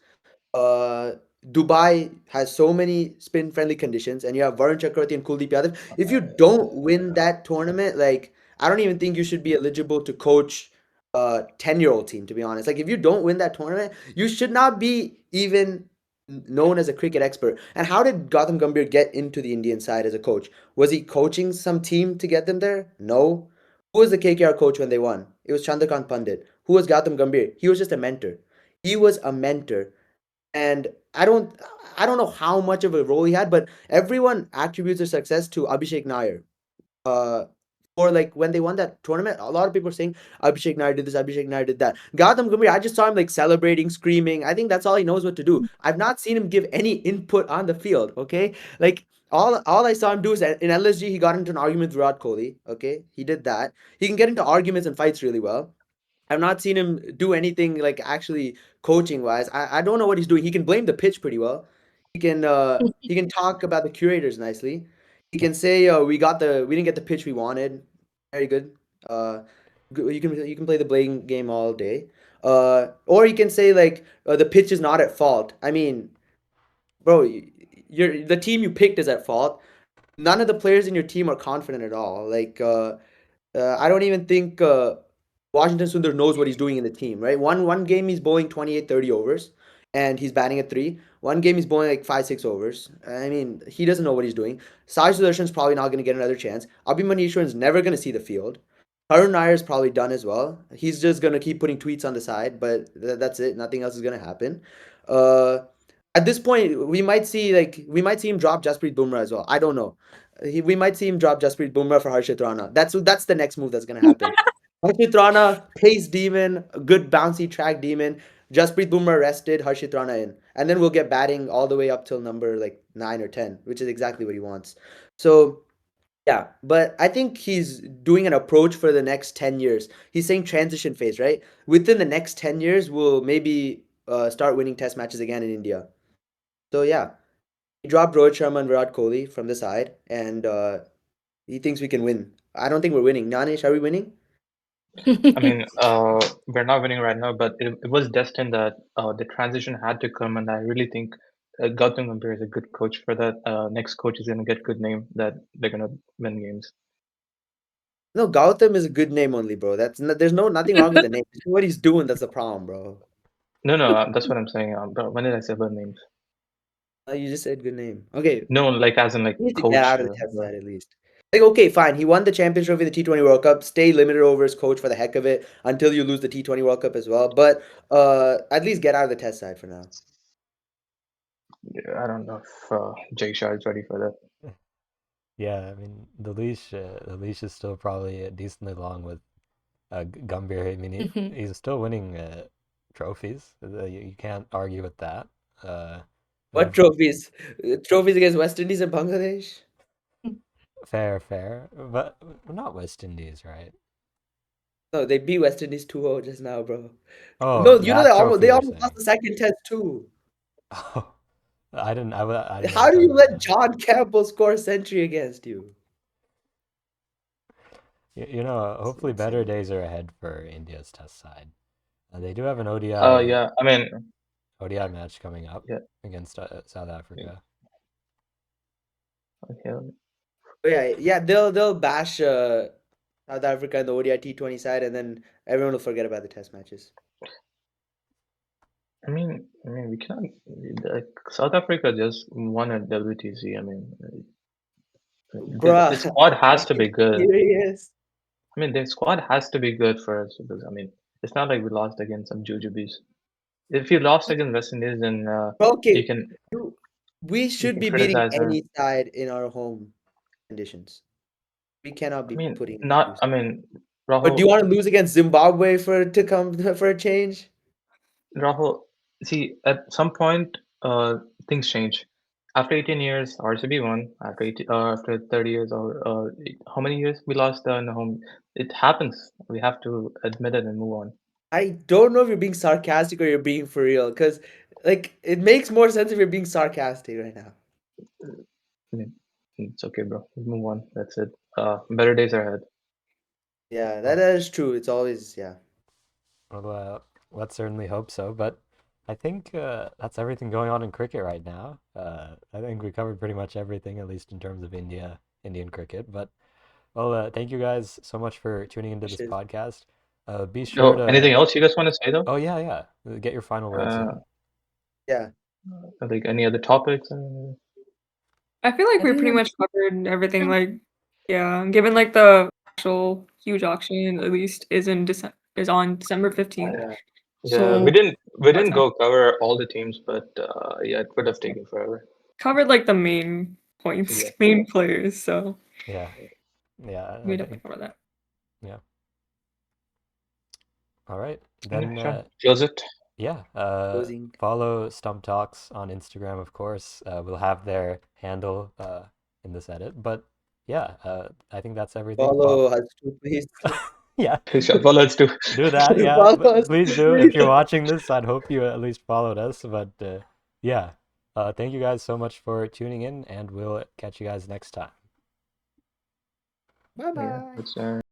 uh, Dubai has so many spin friendly conditions, and you have Varun Chakravarti and Kuldeep Yadav. If you don't win that tournament, like, I don't even think you should be eligible to coach a 10-year-old team, to be honest. Like, if you don't win that tournament, you should not be even known as a cricket expert. And how did Gautam Gambhir get into the Indian side as a coach? Was he coaching some team to get them there? No. Who was the KKR coach when they won? It was Chandrakant Pandit. Who was Gautam Gambhir? He was just a mentor. He was a mentor. And I don't know how much of a role he had, but everyone attributes their success to Abhishek Nair. Uh, or like when they won that tournament, a lot of people are saying Abhishek Nair did this, Abhishek Nair did that. Gautam Gambhir, I just saw him like celebrating, screaming. I think that's all he knows what to do. I've not seen him give any input on the field. Okay, like all I saw him do is in LSG he got into an argument with Virat Kohli. Okay, he did that. He can get into arguments and fights really well. I've not seen him do anything like actually coaching wise. I don't know what he's doing. He can blame the pitch pretty well. He can talk about the curators nicely. He can say we didn't get the pitch we wanted. Very good. Uh, you can play the blame game all day. Or you can say like the pitch is not at fault. I mean, bro, you're the team you picked is at fault. None of the players in your team are confident at all. Like I don't even think Washington Sundar knows what he's doing in the team, right? One game he's bowling 28, 30 overs, and he's batting at 3. One game he's bowling like 5, 6 overs. I mean, he doesn't know what he's doing. Sai Sudarshan's probably not going to get another chance. Abhimanyu is never going to see the field. Harun Nair is probably done as well. He's just going to keep putting tweets on the side, but that's it. Nothing else is going to happen. Uh, at this point, we might see him drop Jasprit Bumrah as well. I don't know. We might see him drop Jasprit Bumrah for Harshit Rana. That's the next move that's going to happen. Harshit Rana, pace demon, good bouncy track demon. Jasprit Bumrah rested, Harshit Rana in. And then we'll get batting all the way up till number like 9 or 10, which is exactly what he wants. So, yeah, but I think he's doing an approach for the next 10 years. He's saying transition phase, right? Within the next 10 years, we'll maybe start winning test matches again in India. So, yeah, he dropped Rohit Sharma and Virat Kohli from the side, and he thinks we can win. I don't think we're winning. Nanesh, are we winning? I mean, we're not winning right now, but it was destined that the transition had to come, and I really think Gautam Gambhir is a good coach for that. Next coach is going to get good name that they're going to win games. No, Gautam is a good name only, bro. There's nothing wrong with the name. It's what he's doing that's the problem, bro. No, that's what I'm saying. But when did I say about names? You just said good name. Okay, No, like as in like we need to coach. get out of the test side at least. Like, okay, fine. He won the Champions Trophy, the T20 World Cup. Stay limited overs coach for the heck of it until you lose the T20 World Cup as well. But at least get out of the test side for now. Yeah, I don't know if Jay Shah is ready for that. Yeah, I mean the leash is still probably decently long with Gambhir. I mean he's still winning trophies. You can't argue with that. What trophies? Trophies against West Indies and Bangladesh? Fair, but not West Indies, right? No, they beat West Indies 2-0 just now, bro. Oh, No, you know that they trophy you're almost lost saying. the second test too. Oh, I didn't know How do you're you talking about let that. John Campbell score a century against you? You know, It's hopefully better insane. days are ahead for India's test side. They do have an Yeah, I mean, ODI match coming up yeah, against South Africa. okay. Oh, yeah, they'll bash South Africa in the ODI T20 side, and then everyone will forget about the test matches. I mean, we cannot. Like, South Africa just won at WTC. I mean, Bruh, the squad are has to be you good. serious? I mean, the squad has to be good for us because I mean, it's not like we lost against some jujubes. If you lost against West Indies, then you Okay, can we you should can be beating criticize her. any side in our home conditions. We cannot I be mean, putting not. excuses. I mean, But do you Rahul. want to lose against Zimbabwe to come for a change? Rahul. See, at some point, things change. After 18 years, RCB won. After 30 years, or how many years we lost in the home? It happens. We have to admit it and move on. I don't know if you're being sarcastic or you're being for real, because like it makes more sense if you're being sarcastic right now. I mean, it's okay, bro. Move on. That's it. Better days are ahead. Yeah, Well, that is true. It's always, yeah. let's certainly hope so. But I think that's everything going on in cricket right now. I think we covered pretty much everything, at least in terms of Indian cricket. But well, thank you guys so much for tuning into this Cheers. podcast. Be sure Oh, anything to. else you guys want to say though? Oh yeah. Get your final words Uh, in. Yeah. like any other topics? I feel like I we think pretty much covered everything. Like, yeah, given like the actual huge auction, at least is on December 15th. Yeah. Yeah, So we that's didn't go cover all the teams, but yeah, it would have taken forever. covered like the main points, Yeah. main players. So Yeah, yeah. we I definitely think cover that. yeah. All right, Yeah, then. sure. Close it. Yeah, Closing. follow Stump Talks on Instagram, of course. We'll have their handle in this edit. But yeah, I think that's everything. Follow us too, please. Yeah, Sure, well, let's do. do that. Yeah, Follow us please too, do. please. If you're watching this, I'd hope you at least followed us. But yeah, thank you guys so much for tuning in, and we'll catch you guys next time. Bye Yeah, bye. it's